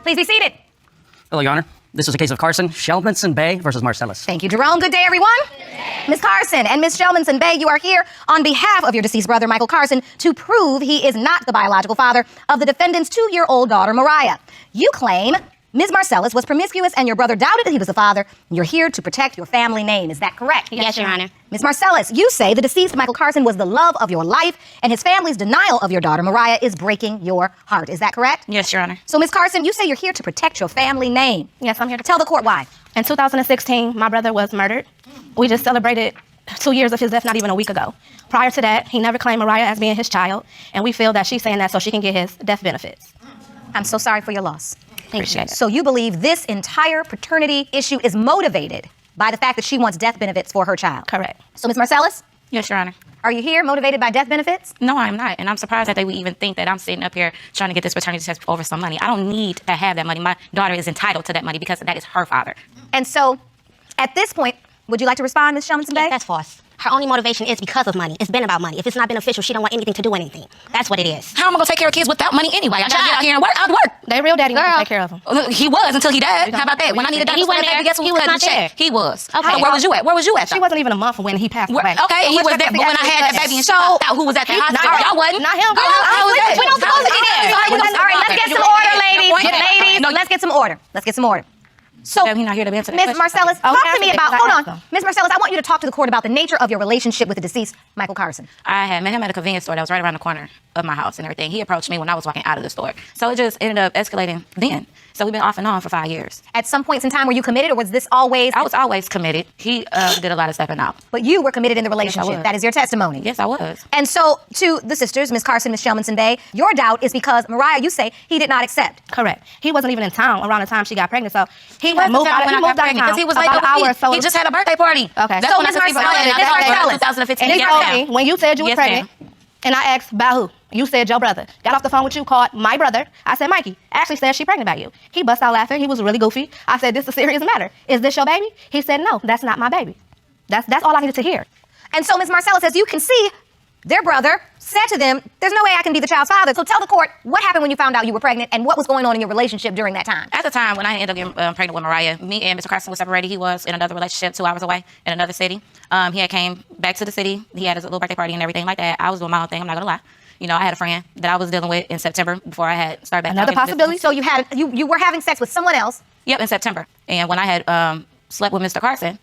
Please be seated. Hello, Your Honor. This is a case of Carson, Shelmanson Bay versus Marcellus. Thank you, Jerome. Good day, everyone. Ms. Carson and Ms. Shelmanson Bay, you are here on behalf of your deceased brother, Michael Carson, to prove he is not the biological father of the defendant's 2-year-old daughter, Mariah. You claim Ms. Marcellus was promiscuous and your brother doubted that he was the father. You're here to protect your family name. Is that correct? Yes, Your Honor. Ms. Marcellus, you say the deceased Michael Carson was the love of your life and his family's denial of your daughter, Mariah, is breaking your heart. Is that correct? Yes, Your Honor. So, Ms. Carson, you say you're here to protect your family name. Yes, I'm here to Tell the court why. In 2016, my brother was murdered. We just celebrated 2 years of his death not even a week ago. Prior to that, he never claimed Mariah as being his child, and we feel that she's saying that so she can get his death benefits. I'm so sorry for your loss. Appreciate it. So you believe this entire paternity issue is motivated by the fact that she wants death benefits for her child? Correct. So, Ms. Marcellus, Yes, Your Honor. are you here motivated by death benefits? No, I'm not, and I'm surprised that they would even think that I'm sitting up here trying to get this paternity test over some money. I don't need to have that money. My daughter is entitled to that money because that is her father. And so, at this point, would you like to respond, Ms. Shelmanson Bay? That's false. Her only motivation is because of money. It's been about money. If it's not beneficial, she don't want anything to do anything. That's what it is. How am I going to take care of kids without money anyway? I gotta get out here and work. I'd work. They real daddy want to take care of him. He was until he died. How about that? When I needed that, He wasn't there. guess who He was not there. He was. Okay. So where was you at? Where was you at? She wasn't even a month when he passed away. Okay, he was there, but when I had that baby and she popped out, who was at the hospital? Y'all wasn't. Not him. How was that? We don't supposed to be there. All right, let's get some order, ladies. Ladies, No, let's get some order. Let's get some order. So, He's not here to answer that Ms. question. Marcellus, Oh, talk to ask me it, about, because I hold asked on. him. Ms. Marcellus, I want you to talk to the court about the nature of your relationship with the deceased Michael Carson. I had met him at a convenience store that was right around the corner of my house and everything. He approached me when I was walking out of the store. So it just ended up escalating then. So we've been off and on for 5 years. At some points in time, were you committed, or was this always? I was always committed. He did a lot of stepping out. But you were committed in the relationship. was. That is your testimony. Yes, I was. And so, to the sisters, Ms. Carson, Ms. Shelmanson Bay, your doubt is because Mariah, you say, he did not accept. Correct. He wasn't even in town around the time she got pregnant, so he When moved out I got of pregnant, town because he was like, about an hour or so. he just had a birthday party. Okay. That's So, when I Ms. took people Marcellus, out. Ms. Marcellus. 2015. And he Yes, told ma'am. me, when you said you were Yes, pregnant, and I asked, by who? You said your brother. Got off the phone with you, called my brother. I said, Mikey, Ashley said she pregnant by you. He bust out laughing. He was really goofy. I said, this is a serious matter. Is this your baby? He said, no, that's not my baby. That's all I needed to hear. And so, Ms. Marcellus, as you can see, their brother said to them, there's no way I can be the child's father. So tell the court, what happened when you found out you were pregnant and what was going on in your relationship during that time? At the time when I ended up getting pregnant with Mariah, me and Mr. Carson were separated. He was in another relationship 2 hours away in another city. He had came back to the city. He had his little birthday party and everything like that. I was doing my own thing. I'm not gonna lie. You know, I had a friend that I was dealing with in September before I had started back. Another out into possibility? So you were having sex with someone else. Yep, in September. And when I had slept with Mr. Carson,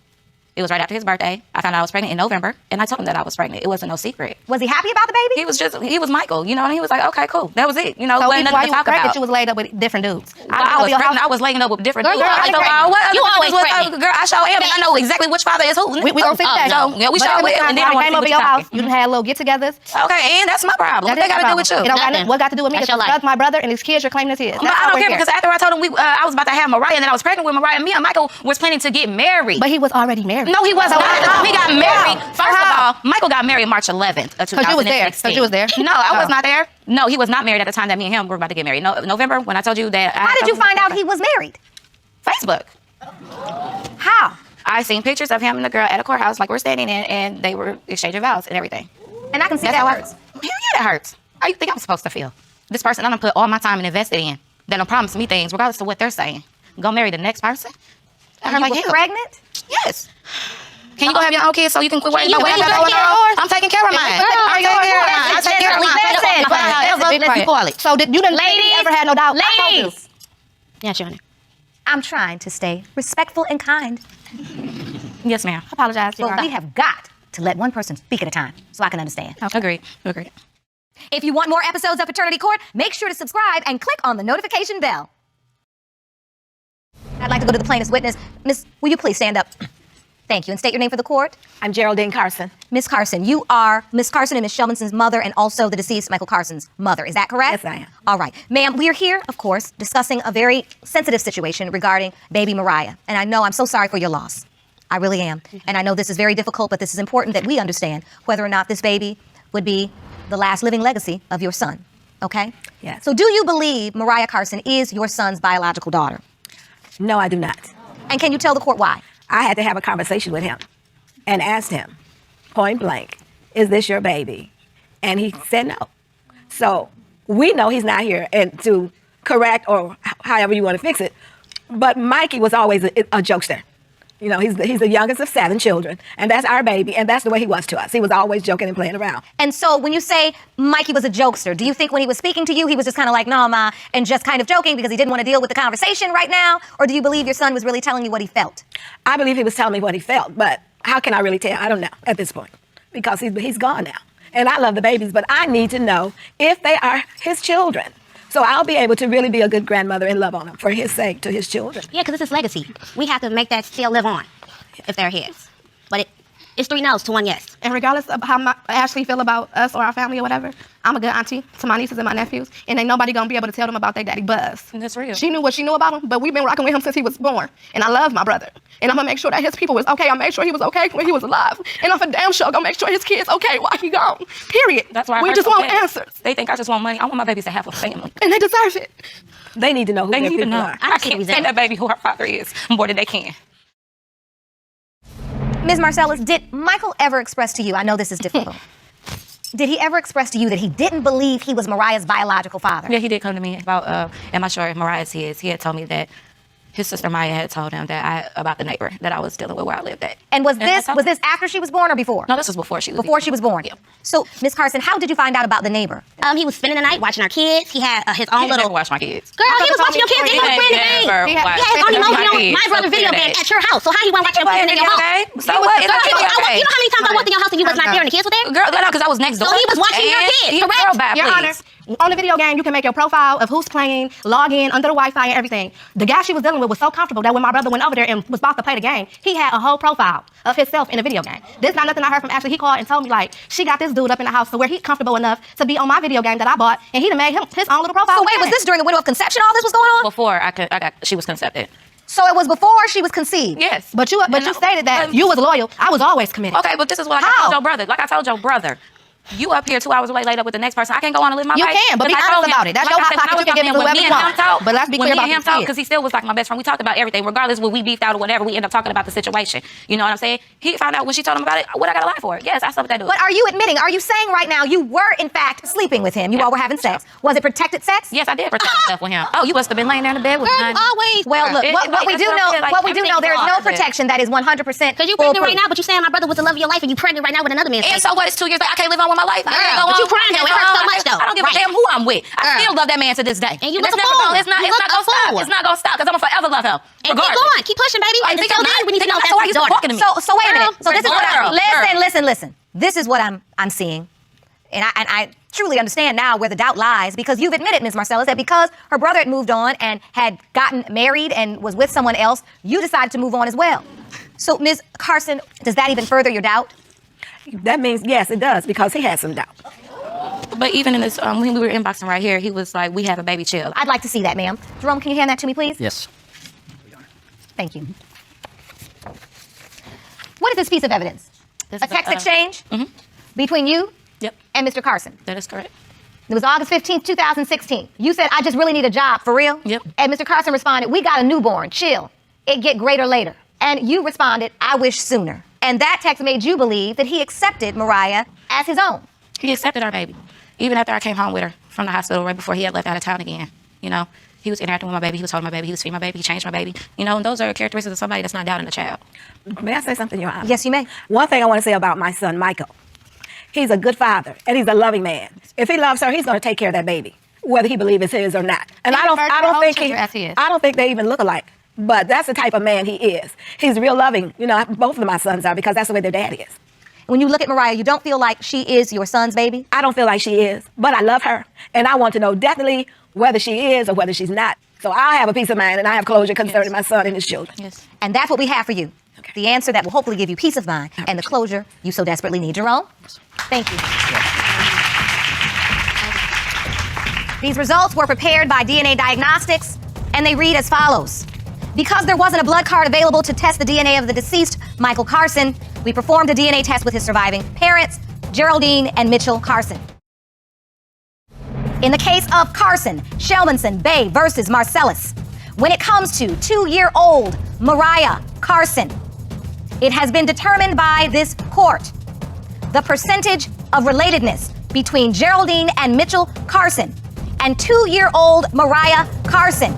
it was right after his birthday. I found out I was pregnant in November, and I told him that I was pregnant. It wasn't no secret. Was he happy about the baby? He was Michael, you know, and he was like, okay, cool. That was it. You know, So wasn't even while nothing you to were talk pregnant, about. you was laid up with different dudes. I was pregnant. I was laying up with different Girl, dudes. girl, I you thought, pregnant. what You other always dudes was pregnant. girl, I sure am, and I know exactly which father is who. We gonna fix that. So, yeah, we But sure every will. time And then I I want came to over see your what house, you you done had little get-togethers. Okay, and that's my problem. What they got to do with you? It don't got Nothing. what got to do with me? That's It's your life. because my brother and his kids you're claiming it's his. But I don't care because after I told him I was about to have Mariah and then I was pregnant with Mariah, me and Michael was planning to get married. But he was already married. No, he wasn't. how? We got married. How? First of How? all, Michael got married March 11th of 2016. Because you was there. Because you was there. No, I was Oh. not there. No, he was not married at the time that me and him were about to get married. No, November, when I told you that. How did you find out he was married? Facebook. How? I seen pictures of him and the girl at a courthouse, like we're standing in, and they were exchanging vows and everything. And I can see That's that how I. hurts. Hell yeah, that hurts. How you think I'm supposed to feel? This person I'm gonna put all my time and invested in, that don't promise me things, regardless of what they're saying. Go marry the next person? I You were pregnant? Yes. Can you go have your own kids so you can quit worrying you about what go I got take going care of on? yours? I'm taking care of mine. Girl, I'm taking care of mine. I take care of mine. Listen. Let's be quiet. So did you didn't Ladies, ever had no doubt? I told you. Ladies, Yes, Your Honor. I'm trying to stay respectful and kind, Yes, ma'am. Apologize. Your but Honor. we have got to let one person speak at a time so I can understand. Agreed. If you want more episodes of Paternity Court, make sure to subscribe and click on the notification bell. I'd like to go to the plaintiff's witness. Miss, will you please stand up? Thank you, and state your name for the court. I'm Geraldine Carson. Miss Carson, you are Miss Carson and Miss Shelmanson's mother and also the deceased Michael Carson's mother. Is that correct? Yes, I am. All right. Ma'am, we are here, of course, discussing a very sensitive situation regarding baby Mariah. And I know I'm so sorry for your loss. I really am. And I know this is very difficult, but this is important that we understand whether or not this baby would be the last living legacy of your son. Okay? Yes. So do you believe Mariah Carson is your son's biological daughter? No, I do not. And can you tell the court why? I had to have a conversation with him and asked him, point blank, is this your baby? And he said no. So we know he's not here and to correct or however you want to fix it. But Mikey was always a jokester. You know, he's the youngest of 7 children, and that's our baby, and that's the way he was to us. He was always joking and playing around. And so when you say Mikey was a jokester, do you think when he was speaking to you, he was just kind of like, no, ma, and just kind of joking because he didn't want to deal with the conversation right now? Or do you believe your son was really telling you what he felt? I believe he was telling me what he felt, but how can I really tell? I don't know at this point, because he's gone now. And I love the babies, but I need to know if they are his children. So I'll be able to really be a good grandmother and love on them for his sake, to his children. Yeah, because it's his legacy. We have to make that still live on if they're his. But it's 3 no's to 1 yes. And regardless of how Ashley feel about us or our family or whatever, I'm a good auntie to my nieces and my nephews, and ain't nobody gonna be able to tell them about their daddy Buzz. That's real. She knew what she knew about him, but we've been rocking with him since he was born. And I love my brother. And I'm gonna make sure that his people was okay. I made sure he was okay when he was alive. And I'm for damn sure gonna make sure his kids okay while he gone. Period. That's why we just want answers. They think I just want money. I want my babies to have a family. And they deserve it. They need to know who They their need to people know. are. I can't tell that baby who her father is more than they can. Ms. Marcellus, did Michael ever express to you, I know this is difficult, did he ever express to you that he didn't believe he was Mariah's biological father? Yeah, he did come to me about, am I sure if Mariah's his? He had told me that his sister Maya had told him that about the neighbor that I was dealing with where I lived at. And was this after she was born or before? No, this was before she was Before she was born? Yeah. So, Ms. Carson, how did you find out about the neighbor? He was spending the night watching our kids. He had his own He little... never watched my kids. Girl, he was watching your kids. They was playing the game. Never He had watched He had his own my emoji on kids. my brother's video game at your house. So how he went watching your kids in your house? So what? Girl, you know how many times I walked in your house and you was not there and the kids were there? Girl, no, because I was next door. So he was watching your And kids, he- correct? Girl, bye, Your Honor, please. on the video game, you can make your profile of who's playing, log in under the Wi-Fi and everything. The guy she was dealing with was so comfortable that when my brother went over there and was about to play the game, he had a whole profile of himself in the video game. This not nothing I heard from Ashley. He called and told me, like, she got this dude up in the house to where he's comfortable enough to be on my video game that I bought, and he done made him his own little profile. So wait, was this during the window of conception all this was going on? Before she was conceived. So it was before she was conceived? Yes. But you stated that you was loyal. I was always committed. Okay, but this is what I told your brother. Like I told your brother. You up here 2 hours away laid up with the next person. I can't go on and live my You life. can, but be Because I honest told him- about it. That's like your I said, hot pocket. when I was You can give young, it to when whoever me you and him want. talk, But let's be when clear me about and him these talk, kids. because he still was like my best friend. We talked about everything, regardless when we beefed out or whatever. We ended up talking about the situation. You know what I'm saying? He found out when she told him about it. What I got to lie for? Yes, I slept with that dude. But are you saying right now you were in fact sleeping with him? You all were having sex. Was it protected sex? Yes, I did protect myself with him. Oh, you must have been laying there in the bed with Girl, me. you always... Well, look, what we do know, there is no protection. protection that is 100%. Because you pregnant right now, but you saying my brother was the love of your life and you pregnant right now with another man. And so what? It's 2 years later. I can't live on with my life. I can't Girl, go but you on. crying though. It hurts so much though. I don't give Right. a damn who I'm with. I Girl. still love that man to this day. And you it's look a never fool. gonna, it's not You gonna look a stop. fool. It's not gonna stop because I'm gonna forever love him. And keep going. Keep pushing, baby. I And think until I'm then, not- we need to know think that's why you his daughter. talking to me. So wait a minute. So this is what Girl. listen. This is what I'm seeing. And I truly understand now where the doubt lies, because you've admitted, Ms. Marcellus, that because her brother had moved on and had gotten married and was with someone else, you decided to move on as well. So, Ms. Carson, does that even further your doubt? That means, yes, it does, because he had some doubt. But even in this, when we were inboxing right here, he was like, "We have a baby chill." I'd like to see that, ma'am. Jerome, can you hand that to me, please? Yes. Thank you. What is this piece of evidence? This A is text exchange between you Yep, and Mr. Carson. that is correct. It was August 15th, 2016. You said, "I just really need a job, for real?" Yep. And Mr. Carson responded, "We got a newborn, chill. It get greater later." And you responded, "I wish sooner." And that text made you believe that he accepted Mariah as his own. He accepted our baby, even after I came home with her from the hospital right before he had left out of town again. You know, he was interacting with my baby. He was holding my baby. He was feeding my baby. He changed my baby. You know, and those are characteristics of somebody that's not doubting a child. May I say something, Your Honor? Yes, you may. One thing I want to say about my son, Michael. He's a good father, and he's a loving man. If he loves her, he's going to take care of that baby, whether he believes it's his or not. And I don't think they even look alike. But that's the type of man he is. He's real loving. You know, both of my sons are, because that's the way their dad is. When you look at Mariah, you don't feel like she is your son's baby? I don't feel like she is, but I love her, and I want to know definitely whether she is or whether she's not. So I'll have a peace of mind, and I have closure concerning my son and his children. Yes. And that's what we have for you. Okay. The answer that will hopefully give you peace of mind and the closure you so desperately need. Jerome? Thank you. These results were prepared by DNA Diagnostics, and they read as follows. Because there wasn't a blood card available to test the DNA of the deceased Michael Carson, we performed a DNA test with his surviving parents, Geraldine and Mitchell Carson. In the case of Carson, Shelmanson, Bay versus Marcellus, when it comes to 2-year-old Mariah Carson, it has been determined by this court the percentage of relatedness between Geraldine and Mitchell Carson and 2-year-old Mariah Carson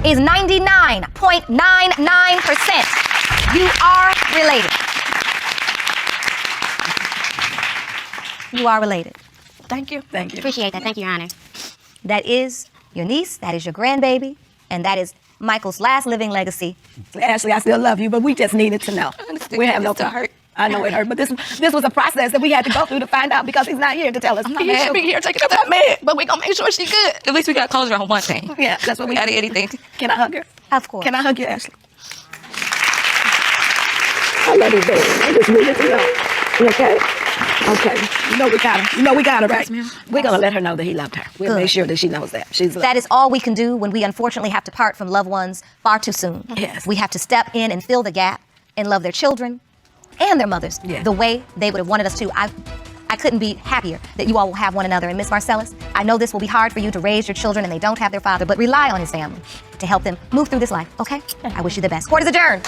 is 99.99%. You are related. You are related. Thank you. Thank you. Appreciate that. Thank you, Your Honor. That is your niece, that is your grandbaby, and that is Michael's last living legacy. Ashley, I still love you, but we just needed to know. We have no time. I know it hurt, but this was a process that we had to go through to find out because he's not here to tell us. He should be here taking up that man, but we gonna make sure she good. At least we got closure on one thing. Yeah, that's what we Out of anything. Can I hug her? Of course. Can I hug you, Ashley? I love you, baby. I just needed to know. Okay. Okay. You know we got her. You know we got her, right? We're gonna let her know that he loved her. We'll make sure that she knows that. She's loved. That is all we can do when we unfortunately have to part from loved ones far too soon. Yes. We have to step in and fill the gap and love their children and their mothers the way they would have wanted us to. I couldn't be happier that you all will have one another. And Miss Marcellus, I know this will be hard for you to raise your children and they don't have their father, but rely on his family to help them move through this life, okay? I wish you the best. Court is adjourned.